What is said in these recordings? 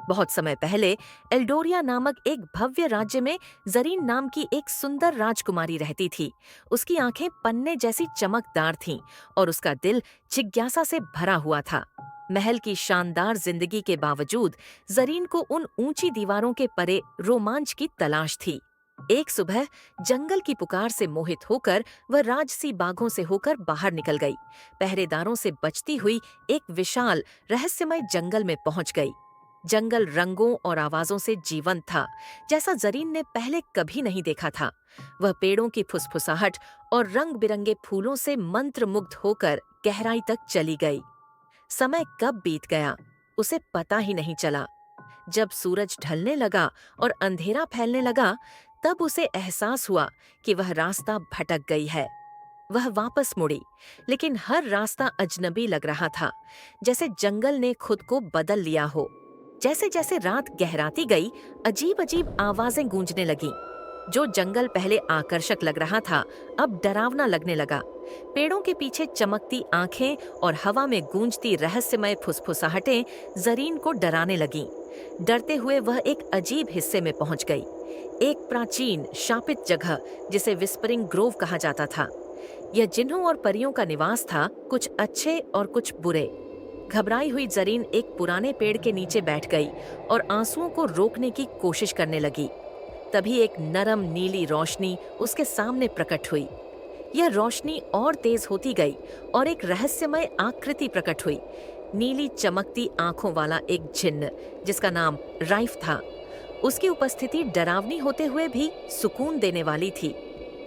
बहुत समय पहले एल्डोरिया नामक एक भव्य राज्य में जरीन नाम की एक सुंदर राजकुमारी रहती थी। उसकी आंखें पन्ने जैसी चमकदार थीं और उसका दिल जिज्ञासा से भरा हुआ था। महल की शानदार जिंदगी के बावजूद जरीन को उन ऊंची दीवारों के परे रोमांच की तलाश थी। एक सुबह जंगल की पुकार से मोहित होकर वह राजसी बागों से होकर बाहर निकल गई। पहरेदारों से बचती हुई एक विशाल रहस्यमय जंगल में पहुंच गई। जंगल रंगों और आवाजों से जीवंत था, जैसा जरीन ने पहले कभी नहीं देखा था। वह पेड़ों की फुसफुसाहट और रंग बिरंगे फूलों से मंत्रमुग्ध होकर गहराई तक चली गई। समय कब बीत गया उसे पता ही नहीं चला। जब सूरज ढलने लगा और अंधेरा फैलने लगा, तब उसे एहसास हुआ कि वह रास्ता भटक गई है। वह वापस मुड़ी, लेकिन हर रास्ता अजनबी लग रहा था, जैसे जंगल ने खुद को बदल लिया हो। जैसे जैसे रात गहराती गई, अजीब अजीब आवाजें गूंजने लगीं। जो जंगल पहले आकर्षक लग रहा था, अब डरावना लगने लगा। पेड़ों के पीछे चमकती आंखें और हवा में गूंजती रहस्यमय फुसफुसाहटें जरीन को डराने लगीं। डरते हुए वह एक अजीब हिस्से में पहुंच गई, एक प्राचीन शापित जगह जिसे विस्परिंग ग्रोव कहा जाता था। यह जिन्हों और परियों का निवास था, कुछ अच्छे और कुछ बुरे। घबराई हुई जरीन एक पुराने पेड़ के नीचे बैठ गई और आंसुओं को रोकने की कोशिश करने लगी। तभी एक नरम नीली रोशनी उसके सामने प्रकट हुई। यह रोशनी और तेज होती गई और एक रहस्यमय आकृति प्रकट हुई। नीली चमकती आंखों वाला एक जिन्न, जिसका नाम राइफ था। उसकी उपस्थिति डरावनी होते हुए भी सुकून देने वाली थी।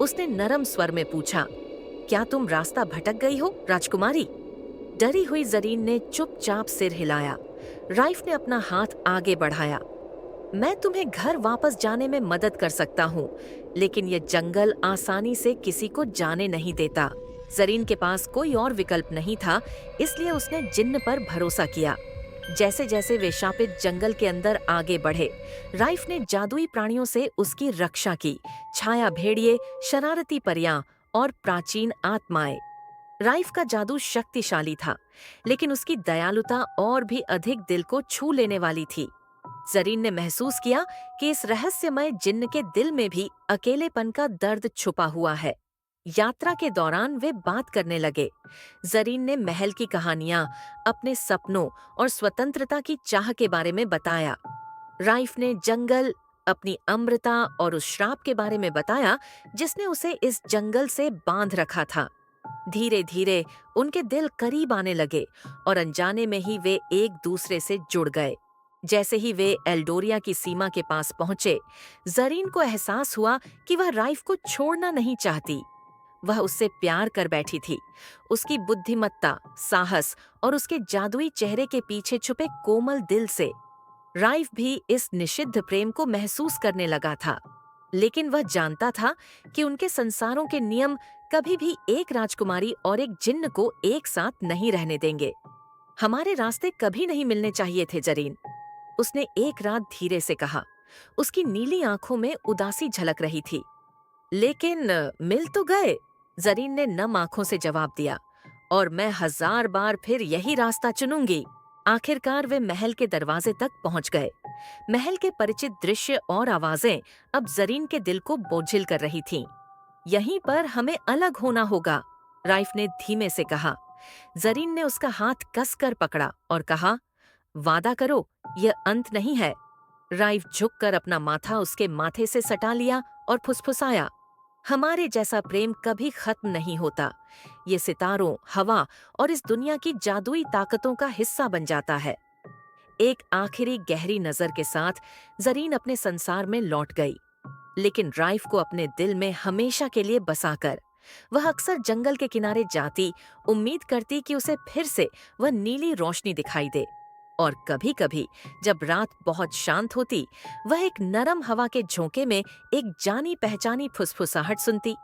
उसने नरम स्वर में पूछा, क्या तुम रास्ता भटक गई हो, राजकुमारी? डरी हुई जरीन ने चुपचाप सिर हिलाया। राइफ ने अपना हाथ आगे बढ़ाया। मैं तुम्हें घर वापस जाने में मदद कर सकता हूँ, लेकिन यह जंगल आसानी से किसी को जाने नहीं देता। जरीन के पास कोई और विकल्प नहीं था, इसलिए उसने जिन्न पर भरोसा किया। जैसे जैसे वे शापित जंगल के अंदर आगे बढ़े, राइफ ने जादुई प्राणियों से उसकी रक्षा की। छाया भेड़िए, शरारती परियां और प्राचीन आत्माएं। राइफ का जादू शक्तिशाली था, लेकिन उसकी दयालुता और भी अधिक दिल को छू लेने वाली थी। जरीन ने महसूस किया कि इस रहस्यमय जिन्न के दिल में भी अकेलेपन का दर्द छुपा हुआ है। यात्रा के दौरान वे बात करने लगे। जरीन ने महल की कहानियां, अपने सपनों और स्वतंत्रता की चाह के बारे में बताया। राइफ ने जंगल, अपनी अमृता और उस श्राप के बारे में बताया जिसने उसे इस जंगल से बांध रखा था। धीरे धीरे उनके दिल करीब आने लगे और अनजाने में ही वे एक दूसरे से जुड़ गए। जैसे ही वे एल्डोरिया की सीमा के पास पहुंचे, जरीन को एहसास हुआ कि वह राइफ को छोड़ना नहीं चाहती। वह उससे प्यार कर बैठी थी। उसकी बुद्धिमत्ता, साहस और उसके जादुई चेहरे के पीछे छुपे कोमल दिल से। राइफ भी इस निषिद्ध प्रेम को महसूस करने लगा था, लेकिन वह जानता था कि उनके संसारों के नियम कभी भी एक राजकुमारी और एक जिन्न को एक साथ नहीं रहने देंगे। हमारे रास्ते कभी नहीं मिलने चाहिए थे, जरीन, उसने एक रात धीरे से कहा। उसकी नीली आंखों में उदासी झलक रही थी। लेकिन मिल तो गए, जरीन ने नम आंखों से जवाब दिया, और मैं 1000 बार फिर यही रास्ता चुनूंगी। आखिरकार वे महल के दरवाजे तक पहुंच गए। महल के परिचित दृश्य और आवाजें अब जरीन के दिल को बोझिल कर रही थीं। यहीं पर हमें अलग होना होगा, राइफ ने धीमे से कहा। जरीन ने उसका हाथ कसकर पकड़ा और कहा, वादा करो, यह अंत नहीं है। राइफ झुककर अपना माथा उसके माथे से सटा लिया और फुसफुसाया, हमारे जैसा प्रेम कभी खत्म नहीं होता। ये सितारों, हवा और इस दुनिया की जादुई ताकतों का हिस्सा बन जाता है। एक आखिरी गहरी नजर के साथ जरीन अपने संसार में लौट गई, लेकिन राइफ को अपने दिल में हमेशा के लिए बसाकर। वह अक्सर जंगल के किनारे जाती, उम्मीद करती कि उसे फिर से वह नीली रोशनी दिखाई दे। और कभी-कभी जब रात बहुत शांत होती, वह एक नरम हवा के झोंके में एक जानी पहचानी फुसफुसाहट सुनती,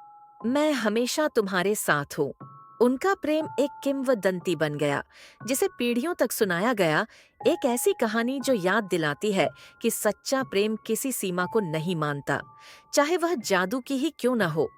मैं हमेशा तुम्हारे साथ हूँ। उनका प्रेम एक किंवदंती बन गया, जिसे पीढ़ियों तक सुनाया गया। एक ऐसी कहानी जो याद दिलाती है कि सच्चा प्रेम किसी सीमा को नहीं मानता, चाहे वह जादू की ही क्यों न हो।